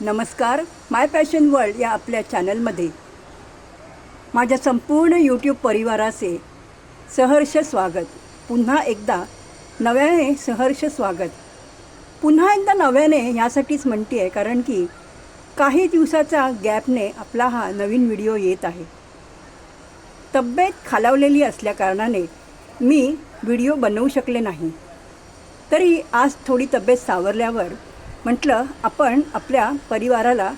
नमस्कार. माय passion world या आपल्या चॅनलमध्ये माझ्या संपूर्ण यूट्यूब परिवाराचे सहर्ष स्वागत. पुन्हा एकदा नव्याने सहर्ष स्वागत. पुन्हा एकदा नव्याने यासाठीच म्हणते आहे कारण की काही दिवसाचा गॅपने आपला हा नवीन व्हिडिओ येत आहे. तब्येत खालावलेली असल्याकारणाने मी व्हिडिओ बनवू शकले नाही. तरी आज थोडी तब्येत सावरल्यावर म्हटलं आपण आपल्या परिवाराला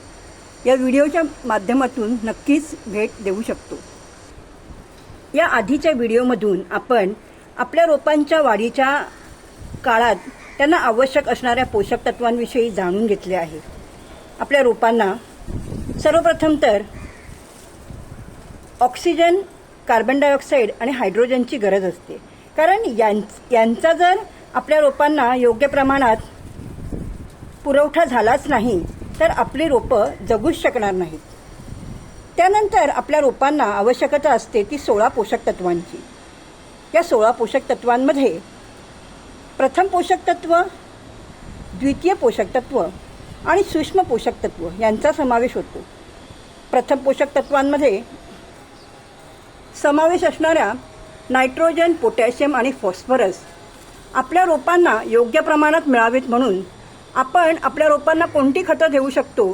या व्हिडिओच्या माध्यमातून नक्कीच भेट देऊ शकतो. या आधीच्या व्हिडिओमधून आपण आपल्या रोपांच्या वाढीच्या काळात त्यांना आवश्यक असणाऱ्या पोषक तत्वांविषयी जाणून घेतले आहे. आपल्या रोपांना सर्वप्रथम तर ऑक्सिजन, कार्बन डायऑक्साईड आणि हायड्रोजनची गरज असते. कारण यांचा जर आपल्या रोपांना योग्य प्रमाणात पुरवठा झालाच नाही तर आपली रोपं जगूच शकणार नाहीत. त्यानंतर आपल्या रोपांना आवश्यकता असते ती 16 पोषक तत्वांची. या 16 पोषक तत्वांमध्ये प्रथम पोषक तत्व, द्वितीय पोषक तत्व आणि सूक्ष्म पोषक तत्व यांचा समावेश होतो. प्रथम पोषक तत्वांमध्ये समावेश असणाऱ्या नायट्रोजन, पोटॅशियम आणि फॉस्फरस आपल्या रोपांना योग्य प्रमाणात मिळावेत म्हणून आपण आपल्या रोपांना कोणती खतं देऊ शकतो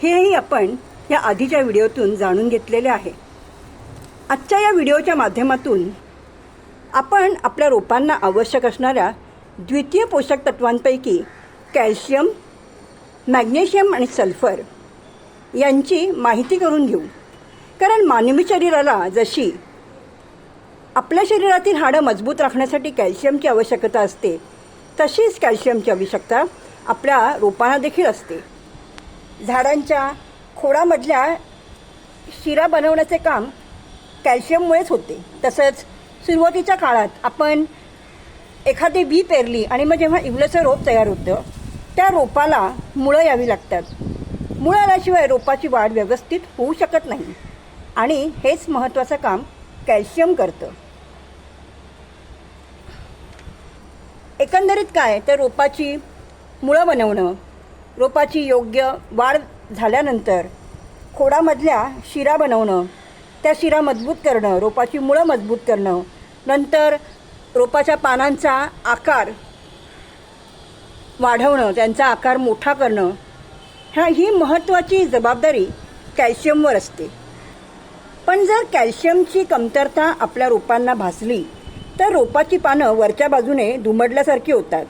हेही आपण या आधीच्या व्हिडिओतून जाणून घेतलेले आहे. आजच्या या व्हिडिओच्या माध्यमातून आपण आपल्या रोपांना आवश्यक असणाऱ्या द्वितीय पोषक तत्वांपैकी कॅल्शियम, मॅग्नेशियम आणि सल्फर यांची माहिती करून घेऊ. कारण मानवी शरीराला जशी आपल्या शरीरातील हाडं मजबूत राखण्यासाठी कॅल्शियमची आवश्यकता असते तशीच कॅल्शियमची आवश्यकता आपल्या रोपांना देखील असते. झाडांच्या खोडामधल्या शिरा बनवण्याचे काम कॅल्शियममुळेच होते. तसंच सुरुवातीच्या काळात आपण एखादी बी पेरली आणि मग जेव्हा इवलंसं रोप तयार होतं त्या रोपाला मुळं यावी लागतात. मुळं आल्याशिवाय रोपाची वाढ व्यवस्थित होऊ शकत नाही आणि हेच महत्त्वाचं काम कॅल्शियम करतं. एकंदरीत काय तर रोपाची मुळं बनवणं, रोपाची योग्य वाढ झाल्यानंतर खोडामधल्या शिरा बनवणं, त्या शिरा मजबूत करणं, रोपाची मुळं मजबूत करणं, नंतर रोपाच्या पानांचा आकार वाढवणं, त्यांचा आकार मोठा करणं, ही महत्त्वाची जबाबदारी कॅल्शियमवर असते. पण जर कॅल्शियमची कमतरता आपल्या रोपांना भासली तर रोपाची पानं वरच्या बाजूने दुमडल्यासारखी होतात.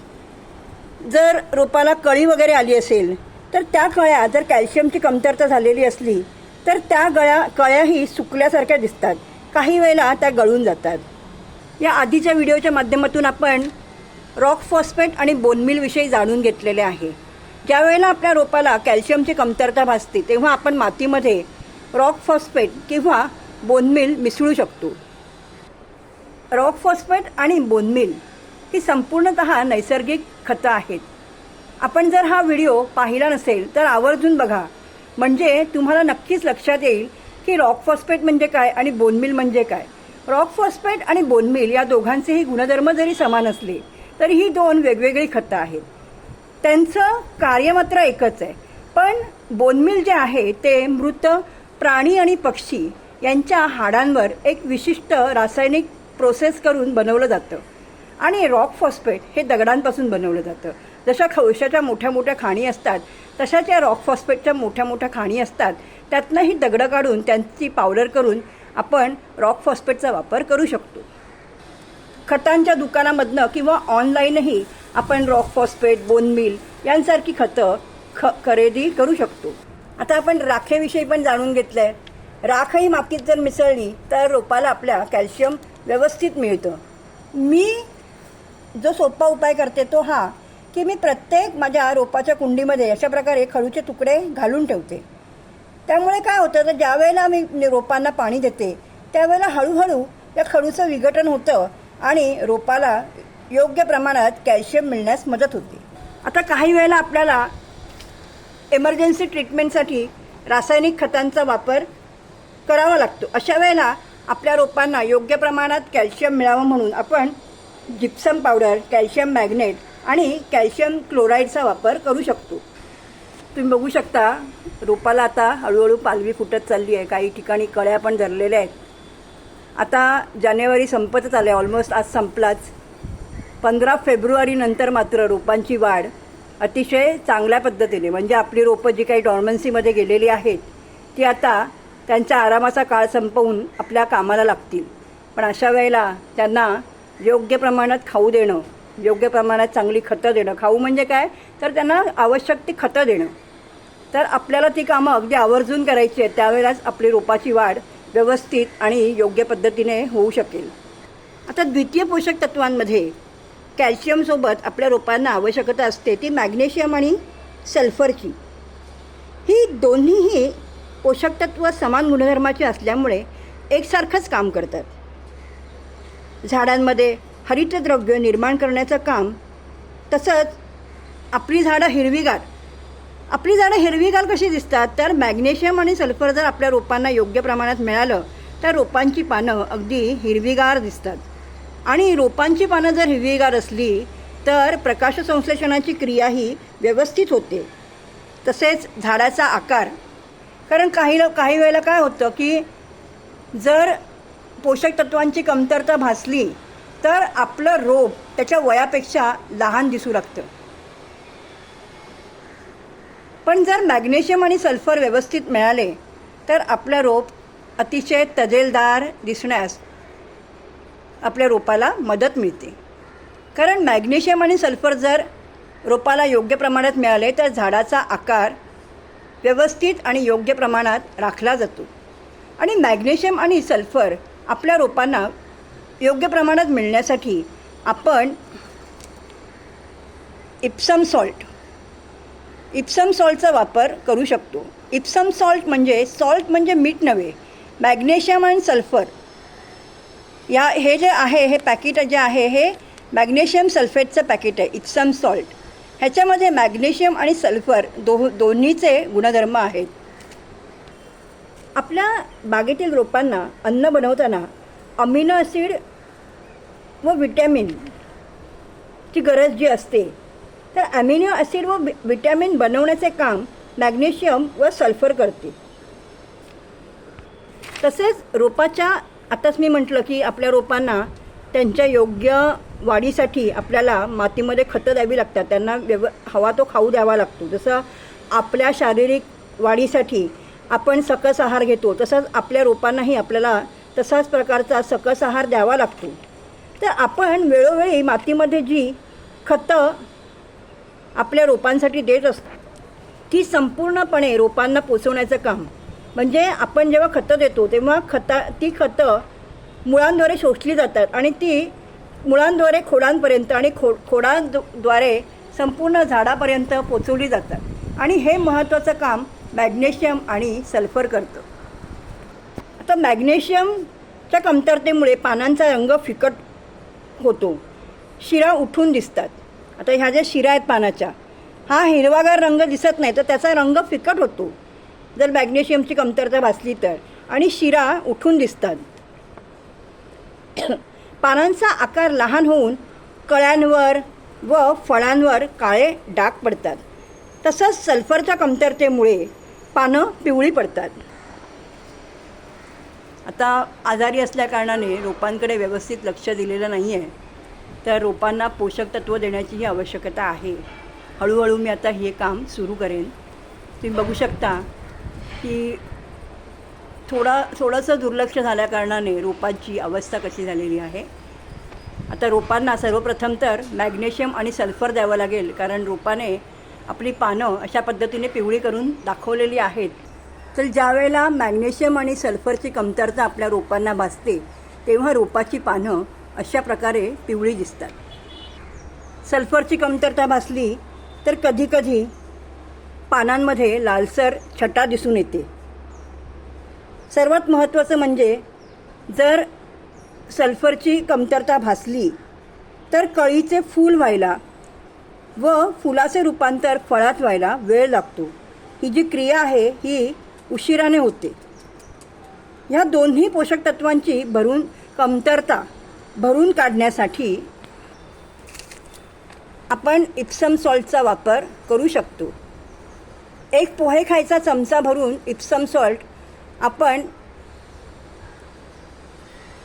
जर रोपाला कळी वगैरे आली असेल तर त्या कळ्या जर कॅल्शियमची कमतरता झालेली असली तर त्या कळ्याही सुकल्यासारख्या दिसतात. काही वेळेला त्या गळून जातात. या आधीच्या व्हिडिओच्या माध्यमातून आपण रॉक फॉस्फेट आणि बोनमीलविषयी जाणून घेतलेले आहे. ज्या वेळेला आपल्या रोपाला कॅल्शियमची कमतरता भासते तेव्हा आपण मातीमध्ये रॉक फॉस्फेट किंवा बोनमील मिसळू शकतो. रॉक फॉस्फेट आणि बोनमील ही संपूर्णतः नैसर्गिक खतं आहेत. आपण जर हा व्हिडिओ पाहिला नसेल तर आवर्जून बघा, म्हणजे तुम्हाला नक्कीच लक्षात येईल की रॉक फॉस्फेट म्हणजे काय आणि बोनमील म्हणजे काय. रॉक फॉस्फेट आणि बोनमील या दोघांचेही गुणधर्म जरी समान असले तरी ही दोन वेगवेगळी खतं आहेत. त्यांचं कार्य मात्र एकच आहे. पण बोनमील जे आहे ते मृत प्राणी आणि पक्षी यांच्या हाडांवर एक विशिष्ट रासायनिक प्रोसेस करून बनवलं जातं आणि रॉक फॉस्फेट हे दगडांपासून बनवलं जातं. जशा कोळशाच्या मोठ्या मोठ्या खाणी असतात तशाच या रॉक फॉस्फेटच्या मोठ्या मोठ्या खाणी असतात. त्यातनं ही दगडं काढून त्यांची पावडर करून आपण रॉक फॉस्फेटचा वापर करू शकतो. खतांच्या दुकानामधनं किंवा ऑनलाईनही आपण रॉक फॉस्फेट, बोनमील यांसारखी खतं खरेदी करू शकतो. आता आपण राखेविषयी पण जाणून घेतलं आहे. राखही मातीत जर मिसळली तर रोपाला आपल्या कॅल्शियम व्यवस्थित मिळतं. मी जो सोपा उपाय करते तो हा की मी प्रत्येक माझ्या रोपाच्या कुंडीमध्ये अशा प्रकारे खडूचे तुकडे घालून ठेवते. त्यामुळे काय होतं तर ज्या वेळेला मी रोपांना पाणी देते त्यावेळेला हळूहळू या खडूचं विघटन होतं आणि रोपाला योग्य प्रमाणात कॅल्शियम मिळण्यास मदत होते. आता काही वेळेला आपल्याला एमर्जन्सी ट्रीटमेंटसाठी रासायनिक खतांचा वापर करावा लागतो. अशा वेळेला आपल्या रोपांना योग्य प्रमाणात कॅल्शियम मिळावं म्हणून आपण जिप्सम पावडर, कॅल्शियम मॅग्नेट आणि कॅल्शियम क्लोराईडचा वापर करू शकतो. तुम्ही बघू शकता रोपाला आता हळूहळू पालवी फुटत चालली आहे. काही ठिकाणी कळ्या पण धरलेल्या आहेत. आता जानेवारी संपतच आले, ऑलमोस्ट आज संपलाच. 15 फेब्रुवारीनंतर मात्र रोपांची वाढ अतिशय चांगल्या पद्धतीने, म्हणजे आपली रोपं जी काही डॉर्मन्सीमध्ये गेलेली आहेत ती आता त्यांच्या आरामाचा काळ संपवून आपल्या कामाला लागतील. पण अशा वेळेला त्यांना योग्य प्रमाणात खाऊ देणं, योग्य प्रमाणात चांगली खतं देणं. खाऊ म्हणजे काय, तर त्यांना आवश्यक ती खतं देणं. तर आपल्याला ती कामं अगदी आवर्जून करायची आहेत. त्यावेळेलाच आपली रोपाची वाढ व्यवस्थित आणि योग्य पद्धतीने होऊ शकेल. आता द्वितीय पोषक तत्वांमध्ये कॅल्शियमसोबत आपल्या रोपांना आवश्यकता असते ती मॅग्नेशियम आणि सल्फरची. ही दोन्हीही पोषक तत्व समान गुणधर्माची असल्यामुळे एकसारखंच काम करतात. झाडांमध्ये हरितद्रव्य निर्माण करण्याचं काम, तसंच आपली झाडं हिरवीगार कशी दिसतात, तर मॅग्नेशियम आणि सल्फर जर आपल्या रोपांना योग्य प्रमाणात मिळालं तर रोपांची पानं अगदी हिरवीगार दिसतात. आणि रोपांची पानं जर हिरवीगार असली तर प्रकाशसंश्लेषणाची क्रियाही व्यवस्थित होते. तसेच झाडाचा आकार, कारण काही वेळेला काय होतं की जर पोषक तत्वांची कमतरता भासली तर आपलं रोप त्याच्या वयापेक्षा लहान दिसू लागतं. पण जर मॅग्नेशियम आणि सल्फर व्यवस्थित मिळाले तर आपलं रोप अतिशय तजेलदार दिसण्यास आपल्या रोपाला मदत मिळते. कारण मॅग्नेशियम आणि सल्फर जर रोपाला योग्य प्रमाणात मिळाले तर झाडाचा आकार व्यवस्थित आणि योग्य प्रमाणात राखला जातो. आणि मॅग्नेशियम आणि सल्फर आपल्या रोपांना योग्य प्रमाणात मिळण्यासाठी आपण इप्सम सॉल्टचा वापर करू शकतो. इप्सम सॉल्ट म्हणजे मीठ नव्हे, मॅग्नेशियम आणि सल्फर हे जे आहे, हे पॅकेट जे आहे हे मॅग्नेशियम सल्फेटचं पॅकेट आहे, इप्सम सॉल्ट. ह्याच्यामध्ये मॅग्नेशियम आणि सल्फर दोन्हीचे गुणधर्म आहेत. आपल्या बागेतील रोपांना अन्न बनवताना अमिनो ॲसिड व विटॅमिनची गरज जी असते, तर अमिनो ॲसिड व विटॅमिन बनवण्याचे काम मॅग्नेशियम व सल्फर करते. तसेच रोपाच्या, आताच मी म्हटलं की आपल्या रोपांना त्यांच्या योग्य वाढीसाठी आपल्याला मातीमध्ये खतं द्यावी लागतात. त्यांना हवा तो खाऊ द्यावा लागतो. जसं आपल्या शारीरिक वाढीसाठी आपण सकस आहार घेतो, तसंच आपल्या रोपांनाही आपल्याला तसाच प्रकारचा सकस आहार द्यावा लागतो. तर आपण वेळोवेळी मातीमध्ये जी खतं आपल्या रोपांसाठी देत असतो ती संपूर्णपणे रोपांना पोचवण्याचं काम, म्हणजे आपण जेव्हा खतं देतो तेव्हा ती खतं मुळांद्वारे शोषली जातात आणि ती मुळांद्वारे खोडांपर्यंत आणि खोडांद्वारे संपूर्ण झाडापर्यंत पोचवली जातात. आणि हे महत्त्वाचं काम मॅग्नेशियम आणि सल्फर करतं. आता मॅग्नेशियमच्या कमतरतेमुळे पानांचा रंग फिकट होतो, शिरा उठून दिसतात. आता ह्या ज्या शिरा आहेत पानाच्या, हा हिरवागार रंग दिसत नाही, तर त्याचा रंग फिकट होतो जर मॅग्नेशियमची कमतरता भासली तर, आणि शिरा उठून दिसतात. पानांचा आकार लहान होऊन कळ्यांवर व फळांवर काळे डाग पडतात. तसंच सल्फरच्या कमतरतेमुळे पानं पिवळी पडतात. आता आजारी असल्याकारणाने रोपांकडे व्यवस्थित लक्ष दिलेलं नाही आहे, तर रोपांना पोषक तत्व देण्याचीही आवश्यकता आहे. हळूहळू मी आता हे काम सुरू करेन. तुम्ही बघू शकता की थोडंसं दुर्लक्ष झाल्याकारणाने रोपांची अवस्था कशी झालेली आहे. आता रोपांना सर्वप्रथम तर मॅग्नेशियम आणि सल्फर द्यावं लागेल, कारण रोपाने आपली पानं अशा पद्धतीने पिवळी करून दाखवलेली आहेत. तर ज्यावेळेला मॅग्नेशियम आणि सल्फरची कमतरता आपल्या रोपांना भासते तेव्हा रोपाची पानं अशा प्रकारे पिवळी दिसतात. सल्फरची कमतरता भासली तर कधीकधी पानांमध्ये लालसर छटा दिसून येते. सर्वात महत्त्वाचं म्हणजे जर सल्फरची कमतरता भासली तर कळीचे फूल व्हायला व फुलाचे रूपांतर फळात व्हायला वेळ लागतो. ही जी क्रिया आहे ही उशिराने होते. ह्या दोन्ही पोषक तत्वांची कमतरता भरून काढण्यासाठी आपण इप्सम सॉल्टचा वापर करू शकतो. एक पोहे खायचा चमचा भरून इप्सम सॉल्ट आपण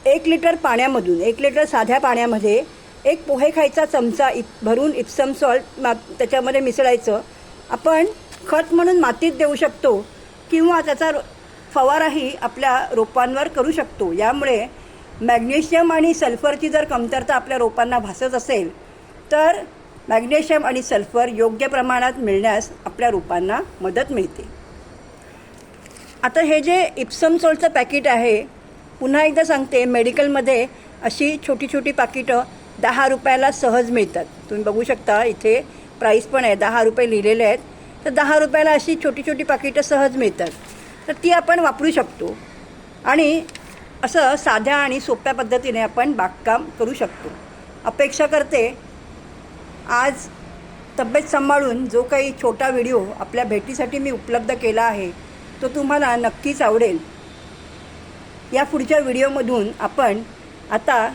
1 लिटर पाण्यामधून 1 लिटर साध्या पाण्यामध्ये एक पोहे खायचा चमचा भरून इप्सम सॉल्ट त्याच्यामध्ये मिसळायचं. आपण खत म्हणून मातीत देऊ शकतो किंवा त्याचा फवाराही आपल्या रोपांवर करू शकतो. यामुळे मॅग्नेशियम आणि सल्फरची जर कमतरता आपल्या रोपांना भासत असेल तर मॅग्नेशियम आणि सल्फर योग्य प्रमाणात मिळण्यास आपल्या रोपांना मदत मिळते. आता हे जे इप्सम सॉल्टचं पॅकेट आहे, पुन्हा एकदा सांगते, मेडिकलमध्ये अशी छोटी छोटी पाकिटं 10 रुपयाला सहज मिळतात. तुम्ही बघू शकता, इथे प्राईस पण आहे, 10 रुपये लिहिलेले आहेत. तर 10 रुपयाला अशी छोटी छोटी पाकिटं सहज मिळतात. तर ती आपण वापरू शकतो आणि असं साध्या आणि सोप्या पद्धतीने आपण बागकाम करू शकतो. अपेक्षा करते आज तब्येत सांभाळून जो काही छोटा व्हिडिओ आपल्या भेटीसाठी मी उपलब्ध केला आहे तो तुम्हाला नक्कीच आवडेल. या पुढच्या व्हिडिओमधून आपण आता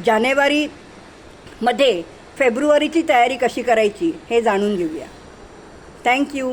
जानेवारीमध्ये फेब्रुवारीची तयारी कशी करायची हे जाणून घेऊया. थँक्यू.